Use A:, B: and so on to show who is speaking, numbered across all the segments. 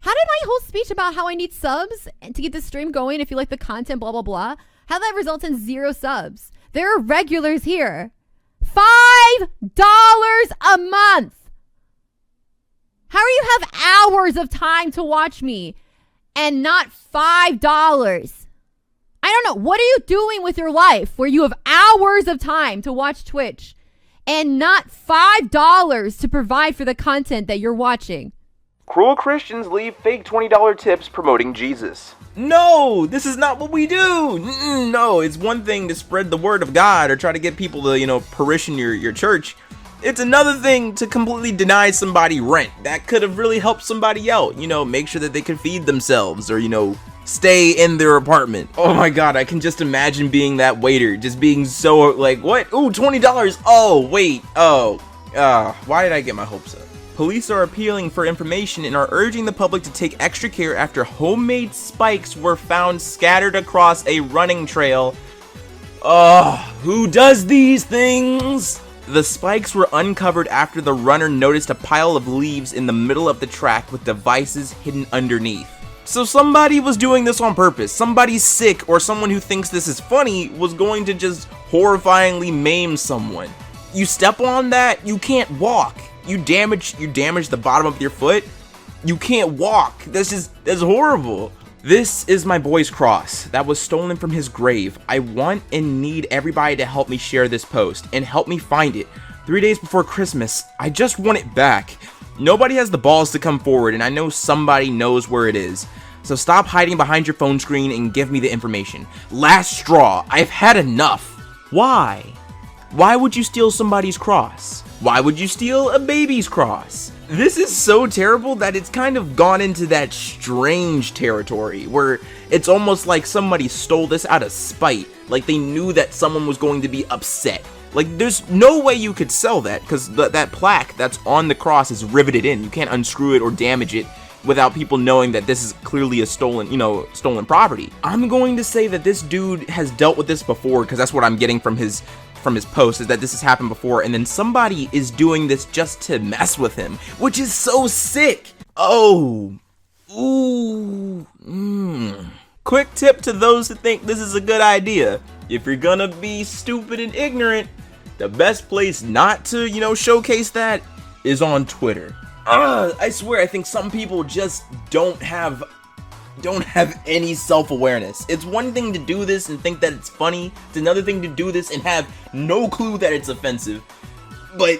A: How did my whole speech about how I need subs to get the stream going, if you like the content, blah, blah, blah, how that results in 0 subs? There are regulars here. $5 a month. How do you have hours of time to watch me and not $5? I don't know. What are you doing with your life where you have hours of time to watch Twitch and not $5 to provide for the content that you're watching?
B: Cruel Christians leave fake $20 tips promoting Jesus.
C: No, this is not what we do. No, it's one thing to spread the word of God or try to get people to, parishioner your church. It's another thing to completely deny somebody rent. That could have really helped somebody out. Make sure that they could feed themselves or, stay in their apartment. Oh my God, I can just imagine being that waiter, just being so like, what? Ooh, $20. Oh, wait. Oh, why did I get my hopes up? Police are appealing for information and are urging the public to take extra care after homemade spikes were found scattered across a running trail. Who does these things? The spikes were uncovered after the runner noticed a pile of leaves in the middle of the track with devices hidden underneath. So somebody was doing this on purpose. Somebody sick or someone who thinks this is funny was going to just horrifyingly maim someone. You step on that, you can't walk. You damage the bottom of your foot, you can't walk. That's horrible. This is my boy's cross that was stolen from his grave. I want and need everybody to help me share this post and help me find it. 3 days before Christmas, I just want it back. Nobody has the balls to come forward, and I know somebody knows where it is. So stop hiding behind your phone screen and give me the information. Last straw, I've had enough. Why? Why would you steal somebody's cross? Why would you steal a baby's cross? This is so terrible that it's kind of gone into that strange territory where it's almost like somebody stole this out of spite. Like they knew that someone was going to be upset. Like there's no way you could sell that because that plaque that's on the cross is riveted in. You can't unscrew it or damage it without people knowing that this is clearly a stolen property. I'm going to say that this dude has dealt with this before because that's what I'm getting from his post, is that this has happened before, and then somebody is doing this just to mess with him, which is so sick. Oh, ooh, Quick tip to those who think this is a good idea. If you're gonna be stupid and ignorant, the best place not to, showcase that is on Twitter. I swear, I think some people just don't have any self-awareness. It's one thing to do this and think that it's funny. It's another thing to do this and have no clue that it's offensive. But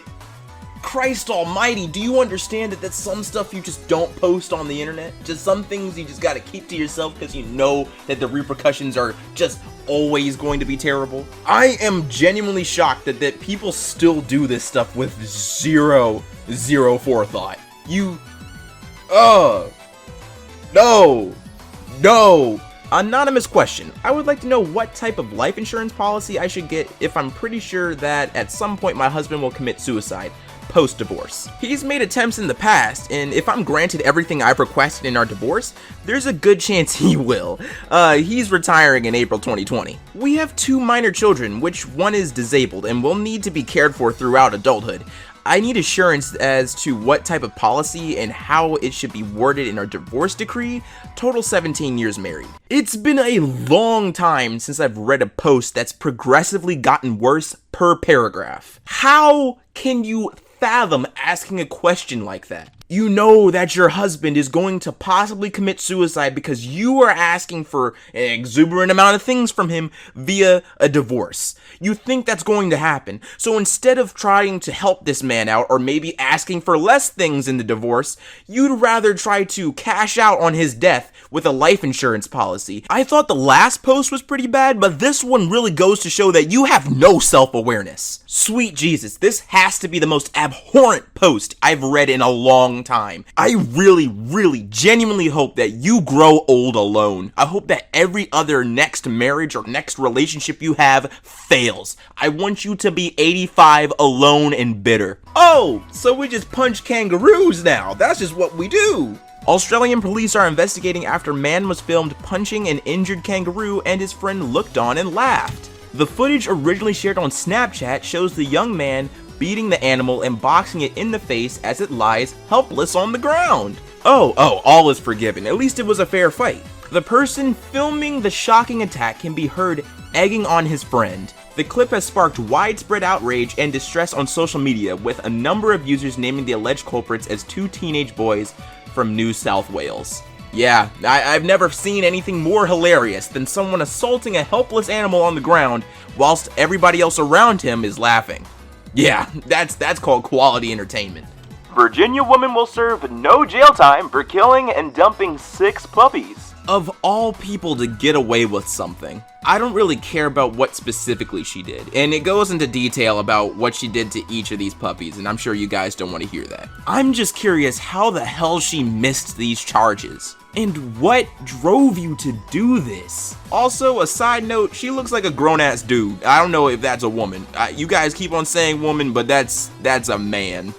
C: Christ almighty, do you understand that that's some stuff you just don't post on the internet? Just some things you just gotta keep to yourself because you know that the repercussions are just always going to be terrible. I am genuinely shocked that people still do this stuff with zero forethought. No. Anonymous question. I would like to know what type of life insurance policy I should get if I'm pretty sure that at some point my husband will commit suicide post-divorce. He's made attempts in the past, and if I'm granted everything I've requested in our divorce, there's a good chance he will. He's retiring in April 2020. We have 2 minor children, which one is disabled and will need to be cared for throughout adulthood. I need assurance as to what type of policy and how it should be worded in our divorce decree. Total 17 years married. It's been a long time since I've read a post that's progressively gotten worse per paragraph. How can you fathom asking a question like that? You know that your husband is going to possibly commit suicide because you are asking for an exuberant amount of things from him via a divorce. You think that's going to happen. So instead of trying to help this man out or maybe asking for less things in the divorce, you'd rather try to cash out on his death with a life insurance policy. I thought the last post was pretty bad, but this one really goes to show that you have no self-awareness. Sweet Jesus, this has to be the most abhorrent post I've read in a long time. I really genuinely hope that you grow old alone. I hope that every other next marriage or next relationship you have fails. I want you to be 85 alone and bitter. Oh, so we just punch kangaroos now. That's just what we do. Australian police are investigating after man was filmed punching an injured kangaroo and his friend looked on and laughed. The footage originally shared on Snapchat shows the young man beating the animal and boxing it in the face as it lies helpless on the ground. Oh, all is forgiven. At least it was a fair fight. The person filming the shocking attack can be heard egging on his friend. The clip has sparked widespread outrage and distress on social media, with a number of users naming the alleged culprits as 2 teenage boys from New South Wales. Yeah, I've never seen anything more hilarious than someone assaulting a helpless animal on the ground whilst everybody else around him is laughing. Yeah, that's called quality entertainment.
B: Virginia woman will serve no jail time for killing and dumping 6 puppies.
C: Of all people to get away with something, I don't really care about what specifically she did, and it goes into detail about what she did to each of these puppies, and I'm sure you guys don't want to hear that. I'm just curious how the hell she missed these charges, and what drove you to do this? Also, a side note, she looks like a grown-ass dude. I don't know if that's a woman. You guys keep on saying woman, but that's a man.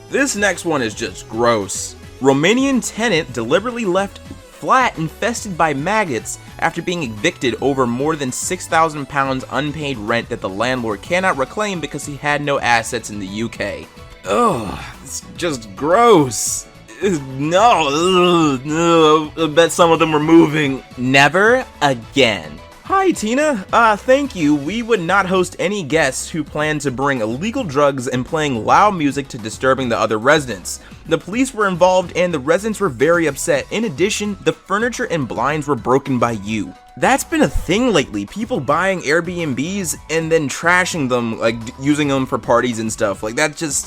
C: This next one is just gross. Romanian tenant deliberately left flat infested by maggots after being evicted over more than £6,000 unpaid rent that the landlord cannot reclaim because he had no assets in the UK. Ugh, it's just gross. No, I bet some of them were moving. Never again. Hi Tina, thank you. We would not host any guests who plan to bring illegal drugs and playing loud music to disturbing the other residents. The police were involved and the residents were very upset. In addition, the furniture and blinds were broken by you. That's been a thing lately, people buying Airbnbs and then trashing them, like using them for parties and stuff. Like that's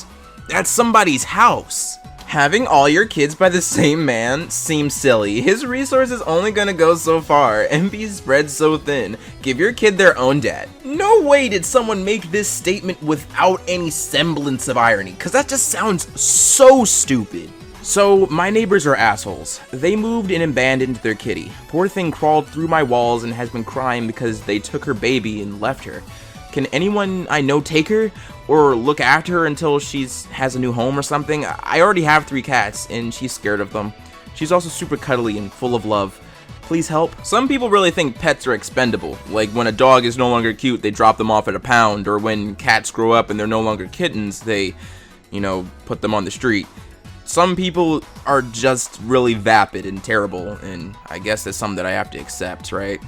C: somebody's house. Having all your kids by the same man seems silly. His resources only gonna go so far and be spread so thin. Give your kid their own dad. No way did someone make this statement without any semblance of irony, cause that just sounds so stupid. So, my neighbors are assholes. They moved and abandoned their kitty. Poor thing crawled through my walls and has been crying because they took her baby and left her. Can anyone I know take her? Or look after her until she's has a new home or something? I already have 3 cats, and she's scared of them. She's also super cuddly and full of love. Please help. Some people really think pets are expendable. Like when a dog is no longer cute, they drop them off at a pound. Or when cats grow up and they're no longer kittens, they, put them on the street. Some people are just really vapid and terrible, and I guess that's something that I have to accept, right?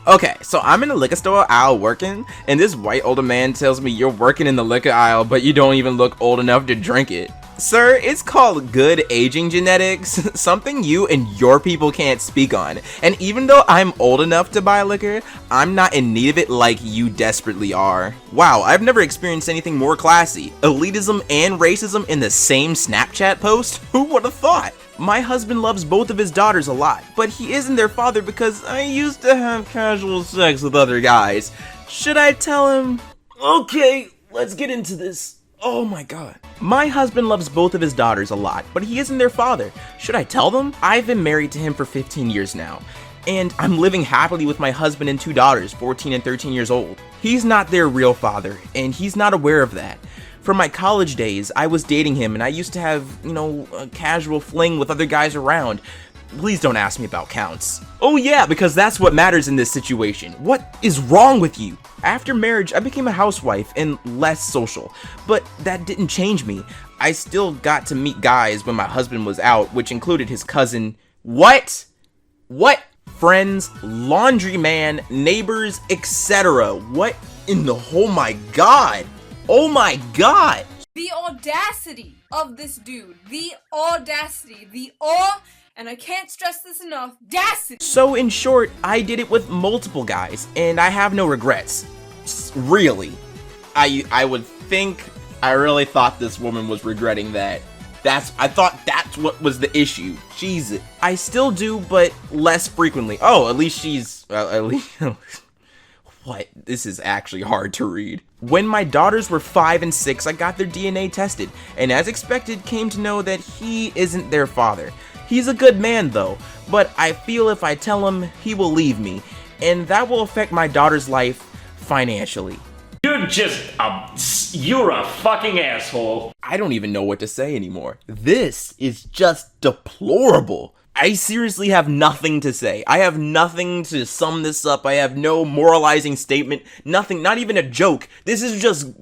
C: Okay, so I'm in the liquor store aisle working, and this white older man tells me you're working in the liquor aisle, but you don't even look old enough to drink it. Sir, it's called good aging genetics, something you and your people can't speak on. And even though I'm old enough to buy liquor, I'm not in need of it like you desperately are. Wow, I've never experienced anything more classy. Elitism and racism in the same Snapchat post? Who would have thought? My husband loves both of his daughters a lot, but he isn't their father because I used to have casual sex with other guys. Should I tell him? Okay, let's get into this. Oh my god. My husband loves both of his daughters a lot, but he isn't their father. Should I tell them? I've been married to him for 15 years now, and I'm living happily with my husband and 2 daughters, 14 and 13 years old. He's not their real father, and he's not aware of that. From my college days, I was dating him, and I used to have, a casual fling with other guys around. Please don't ask me about counts. Oh yeah, because that's what matters in this situation. What is wrong with you? After marriage, I became a housewife and less social, but that didn't change me. I still got to meet guys when my husband was out, which included his cousin. What? Friends, laundryman, neighbors, etc. What in the oh my god? Oh my god!
D: The audacity of this dude. And I can't stress this enough, audacity!
C: So in short, I did it with multiple guys, and I have no regrets. Really. I would think, I really thought this woman was regretting that. I thought that's what was the issue. Jesus. I still do, but less frequently. Oh, at least she's, what? This is actually hard to read. When my daughters were 5 and 6, I got their DNA tested, and as expected, came to know that he isn't their father. He's a good man though, but I feel if I tell him, he will leave me, and that will affect my daughter's life financially.
E: You're a fucking asshole.
C: I don't even know what to say anymore. This is just deplorable. I seriously have nothing to say. I have nothing to sum this up. I have no moralizing statement. Nothing, not even a joke. This is just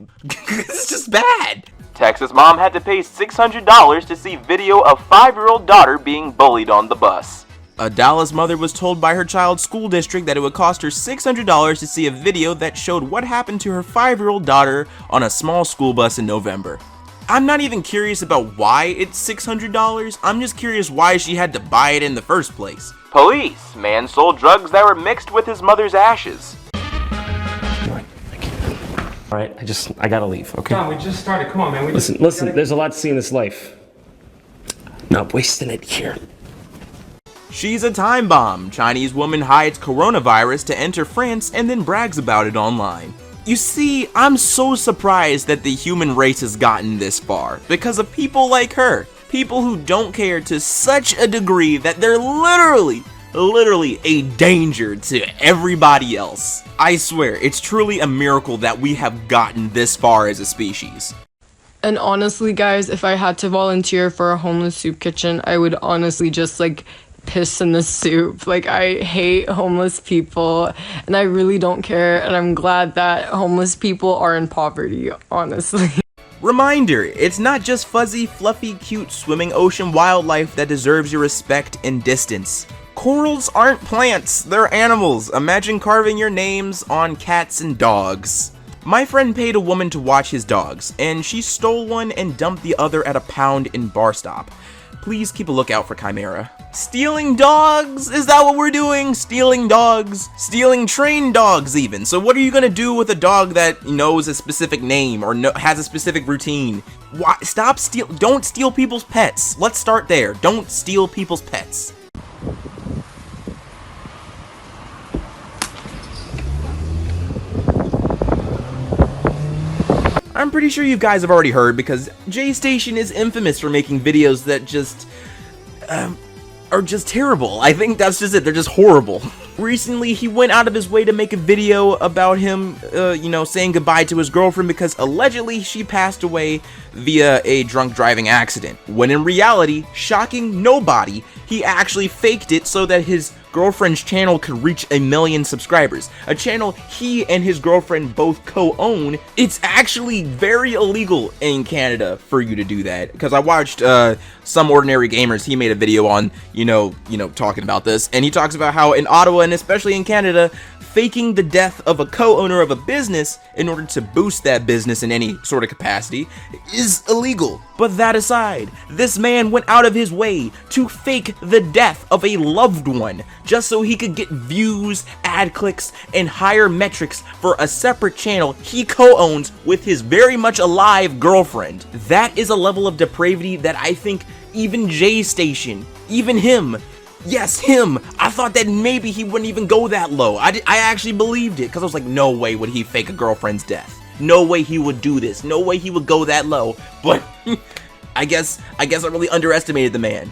C: bad.
B: Texas mom had to pay $600 to see video of 5-year-old daughter being bullied on the bus.
C: A Dallas mother was told by her child's school district that it would cost her $600 to see a video that showed what happened to her 5-year-old daughter on a small school bus in November. I'm not even curious about why it's $600, I'm just curious why she had to buy it in the first place.
B: Police. Man sold drugs that were mixed with his mother's ashes.
F: All right, I gotta leave, okay?
G: John, we just started. Come on, man.
F: Listen, there's a lot to see in this life. Not wasting it here.
C: She's a time bomb. Chinese woman hides coronavirus to enter France and then brags about it online. You see, I'm so surprised that the human race has gotten this far because of people like her. People who don't care to such a degree that they're literally a danger to everybody else. I swear, it's truly a miracle that we have gotten this far as a species.
H: And honestly, guys, if I had to volunteer for a homeless soup kitchen, I would honestly just like piss in the soup. Like, I hate homeless people and I really don't care, and I'm glad that homeless people are in poverty, honestly.
C: Reminder, it's not just fuzzy, fluffy, cute swimming ocean wildlife that deserves your respect and distance. Corals aren't plants, they're animals. Imagine carving your names on cats and dogs. My friend paid a woman to watch his dogs, and she stole one and dumped the other at a pound in bar stop. Please keep a lookout for Chimera. Stealing dogs? Is that what we're doing? Stealing dogs? Stealing trained dogs even. So what are you gonna do with a dog that knows a specific name or has a specific routine? Why? Don't steal people's pets. Let's start there. Don't steal people's pets. I'm pretty sure you guys have already heard because J-Station is infamous for making videos that just are just terrible. I think that's just it. They're just horrible. Recently, he went out of his way to make a video about him, saying goodbye to his girlfriend because allegedly she passed away via a drunk driving accident. When in reality, shocking nobody, he actually faked it so that his girlfriend's channel could reach 1 million subscribers. A channel he and his girlfriend both co-own. It's actually very illegal in Canada for you to do that. Because I watched Some Ordinary Gamers, he made a video on, talking about this. And he talks about how in Ottawa and especially in Canada, faking the death of a co-owner of a business in order to boost that business in any sort of capacity is illegal. But that aside, this man went out of his way to fake the death of a loved one just so he could get views, ad clicks, and higher metrics for a separate channel he co-owns with his very much alive girlfriend. That is a level of depravity that I think even J-Station, even him, yes, him. I thought that maybe he wouldn't even go that low. I actually believed it because I was like, no way would he fake a girlfriend's death. No way he would do this. No way he would go that low. But I guess I really underestimated the man.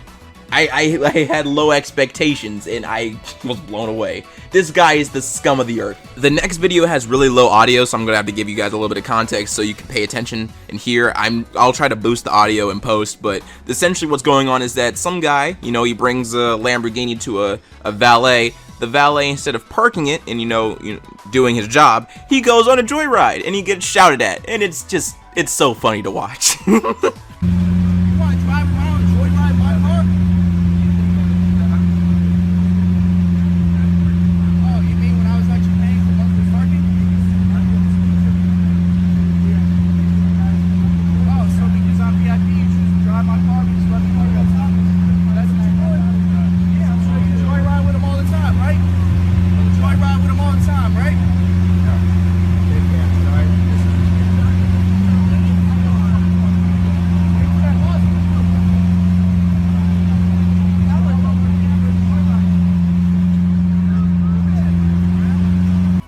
C: I had low expectations and I was blown away. This guy is the scum of the earth. The next video has really low audio, so I'm gonna have to give you guys a little bit of context so you can pay attention and hear. I'll try to boost the audio in post, but essentially what's going on is that some guy, he brings a Lamborghini to a valet. The valet, instead of parking it and doing his job, he goes on a joyride and he gets shouted at, and it's so funny to watch.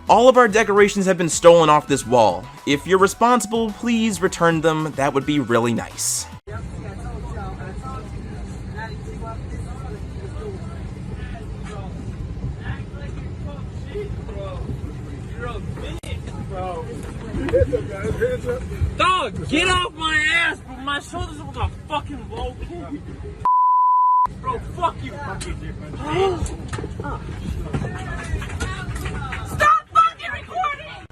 C: All of our decorations have been stolen off this wall. If you're responsible, please return them. That would be really nice.
E: Dog, get off my ass, bro. My shoulders are like a fucking volcano. Bro, fuck you. Stop fucking recording!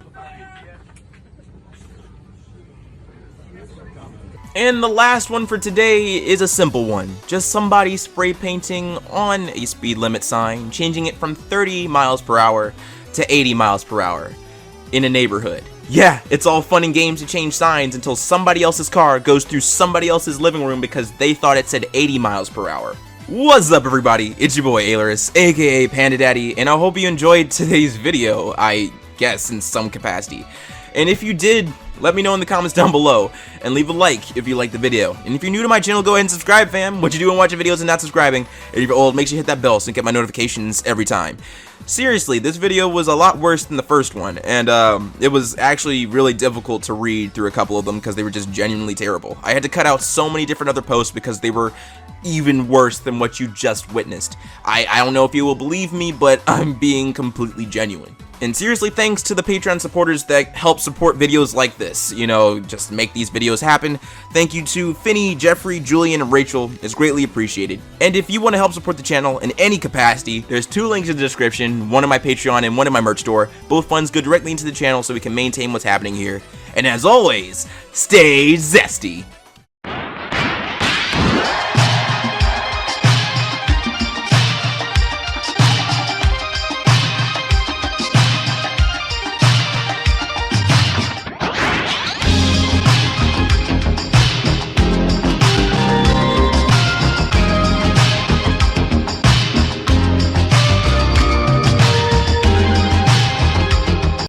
C: And the last one for today is a simple one. Just somebody spray painting on a speed limit sign, changing it from 30 miles per hour to 80 miles per hour in a neighborhood. Yeah, it's all fun and games to change signs until somebody else's car goes through somebody else's living room because they thought it said 80 miles per hour. What's up, everybody? It's your boy Ailurus, aka Panda Daddy, and I hope you enjoyed today's video, I guess in some capacity. And if you did, let me know in the comments down below, and leave a like if you liked the video. And if you're new to my channel, go ahead and subscribe, fam. What you doing watching videos and not subscribing? And if you're old, make sure you hit that bell so you get my notifications every time. Seriously, this video was a lot worse than the first one, and it was actually really difficult to read through a couple of them because they were just genuinely terrible. I had to cut out so many different other posts because they were even worse than what you just witnessed. I don't know if you will believe me, but I'm being completely genuine. And seriously, thanks to the Patreon supporters that help support videos like this, you know, just make these videos happen. Thank you to Finney, Jeffrey, Julian, and Rachel. It's greatly appreciated. And if you want to help support the channel in any capacity, there's 2 links in the description, one in my Patreon and one in my merch store. Both funds go directly into the channel so we can maintain what's happening here. And as always, stay zesty.